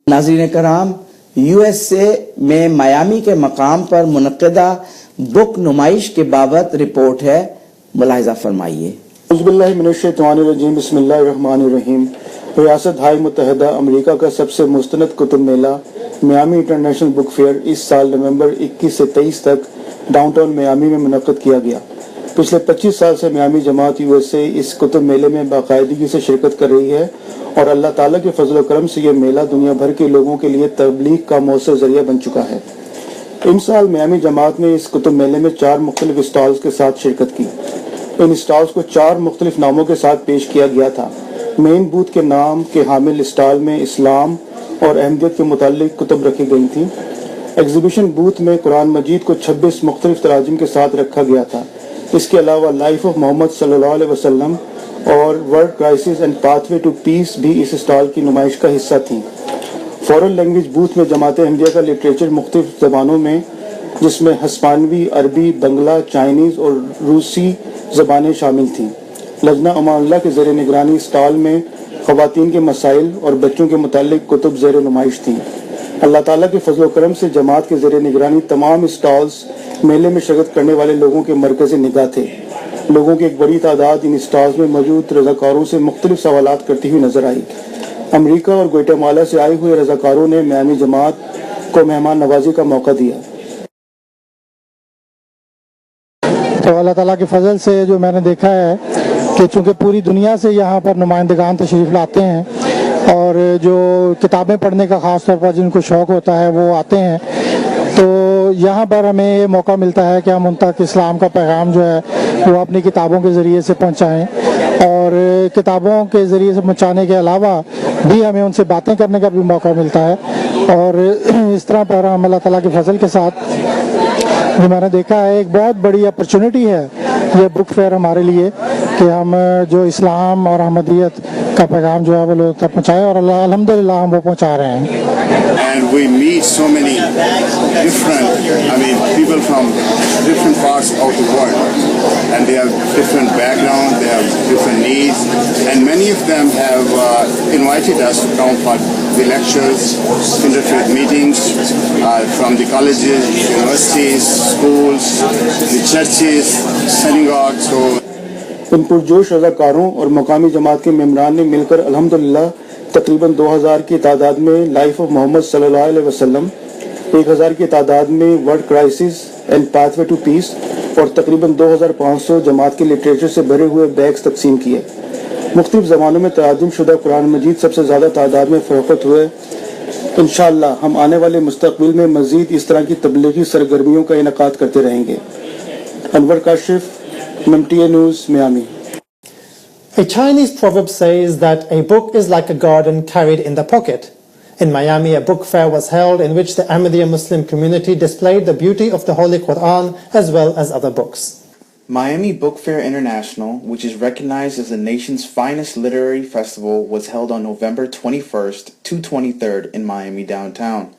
नाज़रीन कराम, USA में मायामी के मकाम पर मुनक़दा बुक नुमाइश के बाबत रिपोर्ट है, मुलाहिज़ा फरमाइए। औज़ुबिल्लाहिमिनश्शैतानिर्रजीम, बिस्मिल्लाहिर्रहमानिर्रहीम। रियासत हाय मुत्तहदा अमेरिका का सबसे मुस्तनद कुतुब मेला मियामी इंटरनेशनल बुक फेयर इस साल नवंबर 21 से 23 तक डाउनटाउन मियामी में मुनक़्क़द किया गया। पिछले 25 साल से मियामी जमात USA इस कुतुब मेले में बाकायदगी से शिरकत कर रही है और अल्लाह ताला के फजल व करम से ये मेला दुनिया भर के लोगों के लिए तबलीग का मौसर जरिया बन चुका है। इन साल मियामी जमात ने इस कुतुब मेले में 4 मुख्तलिफ स्टॉल्स के साथ शिरकत की। इन स्टॉल्स को 4 मुख्तलिफ नामों के साथ पेश किया गया था। मेन बूथ के नाम के हामिल स्टॉल में इस्लाम और अहमदियत के मुताल्लिक कुतुब रखी गई थी। एग्जीबिशन बूथ में कुरान मजीद को 26 मुख्तलिफ तराजिम के साथ रखा गया था। इसके अलावा लाइफ ऑफ मोहम्मद सल्लल्लाहु अलैहि वसल्लम और world crisis and pathway to peace भी इस स्टॉल की नुमाइश का हिस्सा थी। फॉरेन लैंग्वेज बूथ में जमात अहमदिया का लिटरेचर मुख्तलिफ ज़बानों में, जिसमें हस्पानवी, अरबी, बंगला, चाइनीज़ और रूसी ज़बानें शामिल थीं। लजना अमानुल्लाह के ज़ेर निगरानी स्टॉल में ख़वातीन के मसाइल और बच्चों के मुताल्लिक कुतुब ज़ेर नुमाइश थीं। अल्लाह ताला के फजल व करम से जमात के ज़ेर निगरानी तमाम स्टॉल्स मेले में शिरकत करने वाले लोगों के मरकज़ निगाह थे। लोगों की एक बड़ी तादाद इन स्टॉल्स में मौजूद रज़ाकारों से मुख्तलिफ सवालात करती हुई नजर आई। अमरीका और ग्वाटेमाला से आए हुए रज़ाकारों ने मियामी जमात को मेहमान नवाजी का मौका दिया। तो अल्लाह ताला के फजल से जो मैंने देखा है कि चूँकि पूरी दुनिया से यहाँ पर नुमाइंदगान तशरीफ़ लाते हैं और जो किताबें पढ़ने का ख़ास तौर पर जिनको शौक़ होता है वो आते हैं, तो यहाँ पर हमें ये मौका मिलता है कि हम उन तक इस्लाम का पैगाम जो है वो अपनी किताबों के ज़रिए से पहुँचाएँ और किताबों के ज़रिए से पहुँचाने के अलावा भी हमें उनसे बातें करने का भी मौका मिलता है। और इस तरह पर हम अल्लाह ताला के फजल के साथ जो मैंने देखा है एक बहुत बड़ी अपॉर्चुनिटी है ये बुक फेयर हमारे लिए कि हम जो इस्लाम और अहमदियत का पैगाम जो है वो लोगों तक पहुँचाएँ और अल्हम्दुलिल्लाह हम वो पहुँचा रहे हैं। And we meet so many people from different parts of the world, and they have different backgrounds, they have different needs, and many of them have invited us to come for the lectures, interfaith meetings from the colleges, universities, schools, the churches, synagogues. So इन पुरजोश रज़ाकारों और मकामी जमात के मेम्बरान ने मिलकर अल्हम्दुलिल्लाह तकरीबन 2000 की तादाद में लाइफ ऑफ मोहम्मद सल्लल्लाहु अलैहि वसल्लम, 1000 की तादाद में world crisis and pathway to peace और तकरीबन 2500 जमात के लिटरेचर से भरे हुए बैग्स तकसीम किए। मुख्तलिफ ज़बानों में तर्जुम शुदा कुरान मजीद सबसे ज़्यादा तादाद में फ़रोख्त हुए। इंशाअल्लाह हम आने वाले मुस्तक़बिल में मज़ीद इस तरह की तबलीगी सरगर्मियों का इनेकाद करते रहेंगे। Anwar Kashif, MTA news, Miami. A Chinese proverb says that a book is like a garden carried in the pocket. In Miami, a book fair was held in which the Ahmadiyya Muslim community displayed the beauty of the Holy Quran as well as other books. Miami Book Fair International, which is recognized as the nation's finest literary festival, was held on November 21st to 23rd in Miami downtown.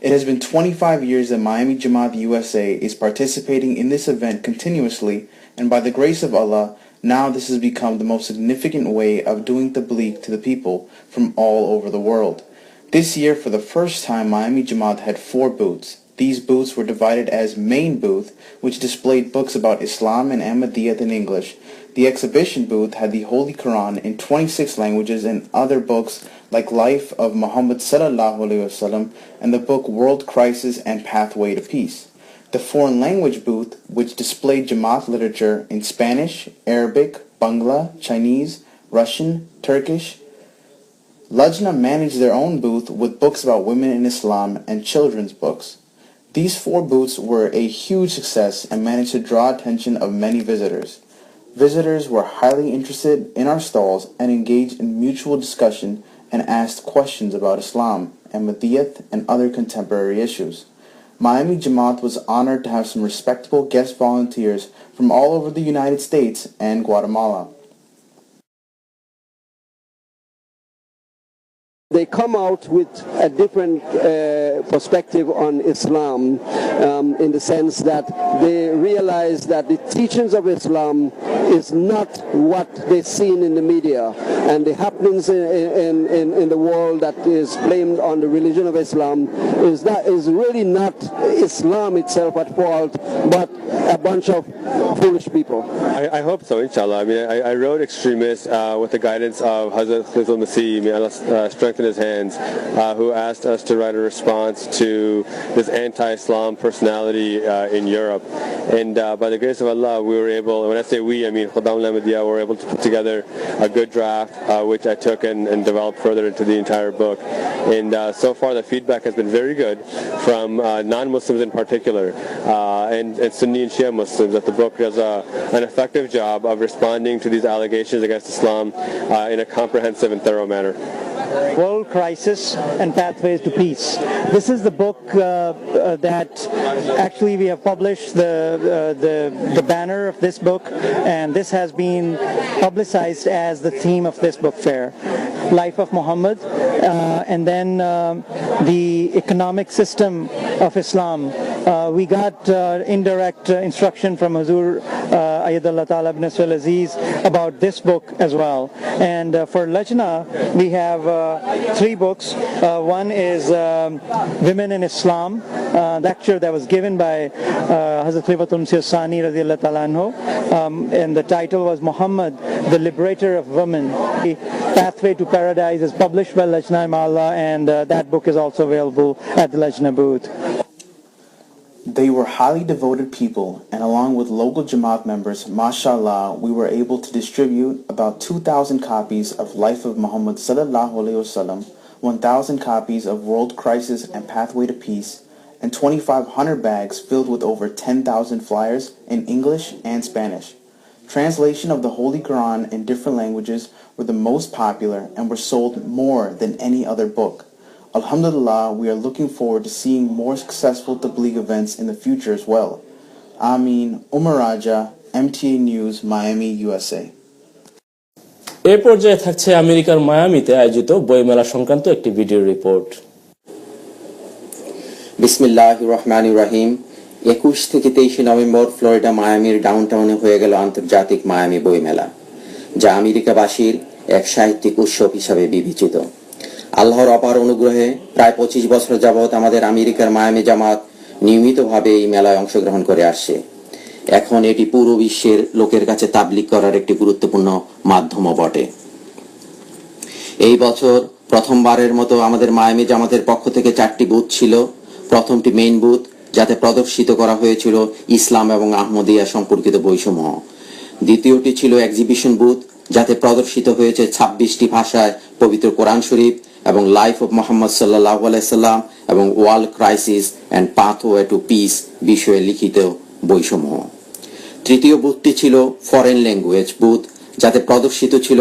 It has been 25 years that Miami Jamaat USA is participating in this event continuously, and by the grace of Allah, now this has become the most significant way of doing tabligh to the people from all over the world. This year, for the first time, Miami Jamaat had 4 booths. These booths were divided as main booth, which displayed books about Islam and Ahmadiyyat in English. The exhibition booth had the Holy Quran in 26 languages and other books like Life of Muhammad sallallahu alaihi wasallam and the book World Crisis and Pathway to Peace. The foreign language booth, which displayed Jamaat literature in Spanish, Arabic, Bangla, Chinese, Russian, Turkish. Lajna managed their own booth with books about women in Islam and children's books. These 4 booths were a huge success and managed to draw attention of many visitors. Visitors were highly interested in our stalls and engaged in mutual discussion and asked questions about Islam, Ahmadiyyat, and other contemporary issues. Miami Jamaat was honored to have some respectable guest volunteers from all over the United States and Guatemala. They come out with a different perspective on Islam in the sense that they realize that the teachings of Islam is not what they've seen in the media, and the happenings in the world that is blamed on the religion of Islam is really not Islam itself at fault, but a bunch of foolish people. I hope so, inshallah. I mean, I wrote Extremists with the guidance of Hazrat Khizul Masih, may Allah strengthen his hands, who asked us to write a response to this anti-Islam personality in Europe. And by the grace of Allah, we were able, when I say we, I mean Khuddam al-Ahmadiyya, were able to put together a good draft, which I took and developed further into the entire book. And so far, the feedback has been very good from non-Muslims in particular, and Sunni and Shia Muslims, that the book does an effective job of responding to these allegations against Islam in a comprehensive and thorough manner. World Crisis and Pathways to Peace. This is the book that actually we have published the banner of this book, and this has been publicized as the theme of this book fair. Life of Muhammad, and then the economic system of Islam. We got indirect instruction from Hazur Ayyadullah Ta'ala ibn Nasr Aziz about this book as well. And for Lajna, we have 3 books. One is Women in Islam, the lecture that was given by Hazrat Khalifatul Masih Sani radiyallahu ta'ala anhu, and the title was Muhammad, the Liberator of Women. The Pathway to Paradise is published by Lajna Imalla, and that book is also available at the Lajna booth. They were highly devoted people, and along with local Jamaat members, mashallah, we were able to distribute about 2,000 copies of Life of Muhammad sallallahu alaihi wasallam, 1,000 copies of World Crisis and Pathway to Peace, and 2,500 bags filled with over 10,000 flyers in English and Spanish. Translation of the Holy Quran in different languages were the most popular and were sold more than any other book. Alhamdulillah, we are looking forward to seeing more successful Tabligh events in the future as well. Ameen. Umar Raja, MTA News, Miami, USA. এই পর্যায়ে থাকছে আমেরিকার মায়ামিতে আয়োজিত বইমেলা সংক্রান্ত একটি video report. বিসমিল্লাহির রহমানির রহিম। 21 থেকে 23 নভেম্বর ফ্লোরিডা মায়ামির ডাউনটাউনে হয়ে গেল আন্তর্জাতিক মায়ামি বইমেলা, যা আমেরিকাবাসীর এক সাহিত্যিক উৎসব হিসাবে বিবেচিত। আল্লাহর অপার অনুগ্রহে প্রায় 25 বছর যাবৎ আমাদের আমেরিকার মায়ামি জামাত নিয়মিতভাবে এই মেলায় অংশগ্রহণ করে আসছে। এখন এটি পুরো বিশ্বের লোকের কাছে তাবলীগ করার একটি গুরুত্বপূর্ণ মাধ্যমও বটে। এই বছর প্রথমবারের মতো আমাদের মায়ামি জামাতের পক্ষ থেকে 4টি বুথ ছিল। প্রথমটি মেইন বুথ, যাতে প্রদর্শিত করা হয়েছিল ইসলাম এবং আহমদিয়া সম্পর্কিত বইসমূহ। দ্বিতীয়টি ছিল এক্সিবিশন বুথ, যাতে প্রদর্শিত হয়েছে 26টি ভাষায় পবিত্র কোরআন শরীফ এবং লাইফ অফ মোহাম্মদ সাল্লাল্লাহু আলাইহি সাল্লাম এবং world crisis and pathway to piece বিষয়ে লিখিত বইসমূহ। তৃতীয় বুথটি ছিল ফরেন ল্যাঙ্গুয়েজ বুথ, যাতে প্রদর্শিত ছিল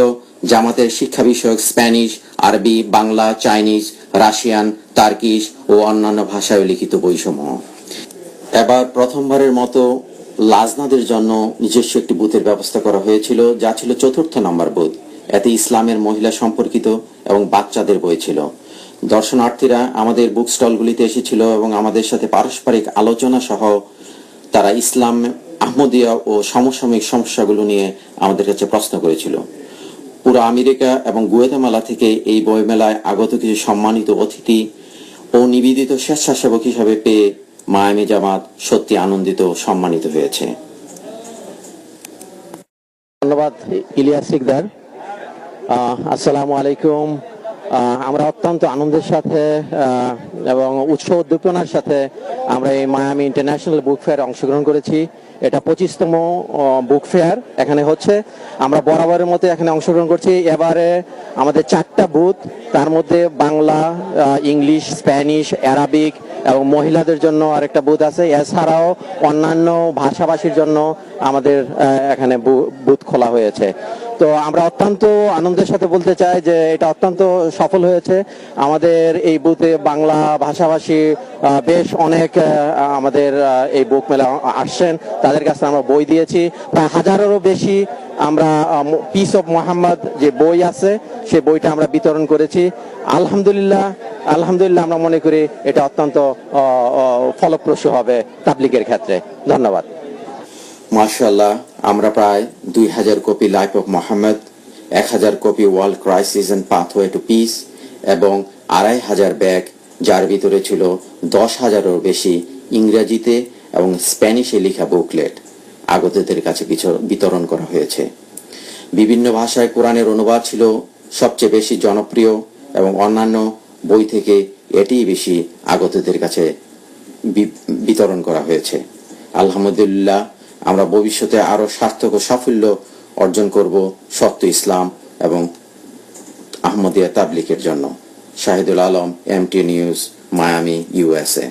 জামাতের শিক্ষা বিষয়ক স্প্যানিশ, আরবি, বাংলা, চাইনিজ, রাশিয়ান, তার্কিশ ও অন্যান্য ভাষায় লিখিত বইসমূহ। এবার প্রথমবারের মতো লাজনাদের জন্য নিজস্ব একটি বুথের ব্যবস্থা করা হয়েছিল, যা ছিল 4র্থ নম্বর বুথ। এতে ইসলামের মহিলা সম্পর্কিত এবং বাচ্চাদের বই ছিল। দর্শনার্থীরা আমাদের বুক স্টলগুলিতে এসেছিল এবং আমাদের সাথে পারস্পরিক আলোচনা সহ তারা ইসলাম, আহমদিয়া ও সমসাময়িক সমস্যাগুলো নিয়ে আমাদের কাছে প্রশ্ন করেছিল। পুরো আমেরিকা এবং গুয়েতামালা থেকে এই বইমেলায় আগত কিছু সম্মানিত অতিথি ও নিবেদিত স্বেচ্ছাসেবক হিসাবে পেয়ে মায়ামি জামাত সত্যি আনন্দিত ও সম্মানিত হয়েছে। ধন্যবাদ ইলিয়াস সিকদার। আসসালামু আলাইকুম। আমরা অত্যন্ত আনন্দের সাথে এবং উৎসাহ উদ্দীপনার সাথে আমরা এই মায়ামি ইন্টারন্যাশনাল বুক ফেয়ারে অংশগ্রহণ করেছি। এটা 25তম বুক ফেয়ার এখানে হচ্ছে। আমরা বরাবরের মতো এখানে অংশগ্রহণ করছি। এবারে আমাদের 4টা বুথ, তার মধ্যে বাংলা, ইংলিশ, স্প্যানিশ, অ্যারাবিক এবং মহিলাদের জন্য আরেকটা বুথ আছে। এছাড়াও অন্যান্য ভাষাভাষীর জন্য আমাদের এখানে বুথ খোলা হয়েছে। তো আমরা অত্যন্ত আনন্দের সাথে বলতে চাই যে এটা অত্যন্ত সফল হয়েছে। আমাদের এই বুথে বাংলা ভাষাভাষী বেশ অনেক আমাদের এই বুক মেলা আসছেন, তাদের কাছে আমরা বই দিয়েছি প্রায় 1000-এরও বেশি। আমরা পিস অফ মোহাম্মদ যে বই আছে সেই বইটা আমরা বিতরণ করেছি। আলহামদুলিল্লাহ আমরা মনে করি এটা অত্যন্ত ফলপ্রসূ হবে তাবলিগের ক্ষেত্রে। ধন্যবাদ। মাশাআল্লাহ, আমরা প্রায় 2000 copy life of Muhammad, 1000 copy world crisis and pathway to peace এবং 2500 ব্যাগ, যার ভিতরে ছিল 10,000-এরও বেশি ইংরেজিতে এবং স্প্যানিশে লেখা বুকলেট আগতদের কাছে বিতরণ করা হয়েছে। বিভিন্ন ভাষায় কোরআনের অনুবাদ ছিল সবচেয়ে বেশি জনপ্রিয় এবং অন্যান্য বই থেকে এটিই বেশি আগতদের কাছে বিতরণ করা হয়েছে। আলহামদুলিল্লাহ, আমরা ভবিষ্যতে আরো সার্থক ও সাফল্য অর্জন করব সত্য ইসলাম এবং আহমদিয়া তাবলিগের জন্য। Shahidul Alam, MT news, Miami, USA।